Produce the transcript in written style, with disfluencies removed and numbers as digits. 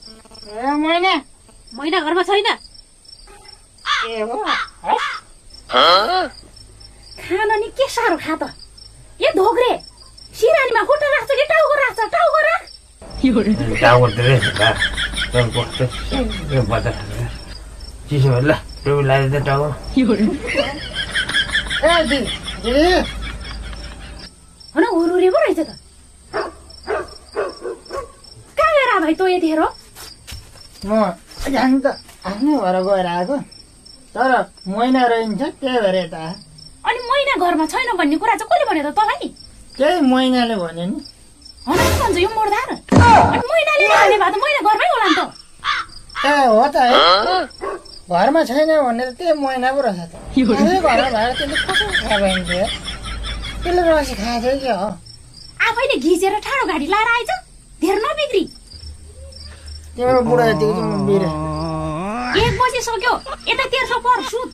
मैना मैना घरमा छैन? ए हो खान नि के साह्रो खा त। ए धोग्रे, सिरानीमा खुट्टा राख्छ कि टाउको राख्छ? टाउको राख। टाउको धेरै छ यो बच्चा चिसो भयो ल टोपी लगाइदिँदा टाउको ए दिदी हन हुरुरे पो रहेछ त। कहाँ गएर भाइ तँ यतिखेर? म जानु त आफ्नै घर गएर आएको तर मैना रहन्छ त्यही भएर यता आएको। अनि मैना घरमा छैन भन्ने कुरा चाहिँ कसले भन्यो त तँलाई? त्यही मैनाले भन्यो नि। हन के भन्छ यो मर्दार? अनि मैनाले भन्ने भए त मैना घरमै होला नि त। ए हो त है घरमा छैन भनेर त्यही मैना पो रहेछ त। आफ्नै घरमा भएर त्यसले कसो खायो भने त्यसले रसी खाएछ कि हो। आफैले घिचेर ठाडो घाँटी लाएर आइज, धेर नबिग्री। तिम्रो बुढा यतिको चाहिँ म बिरे 1 बजिसक्यो, यता तेर्सो पर सुत।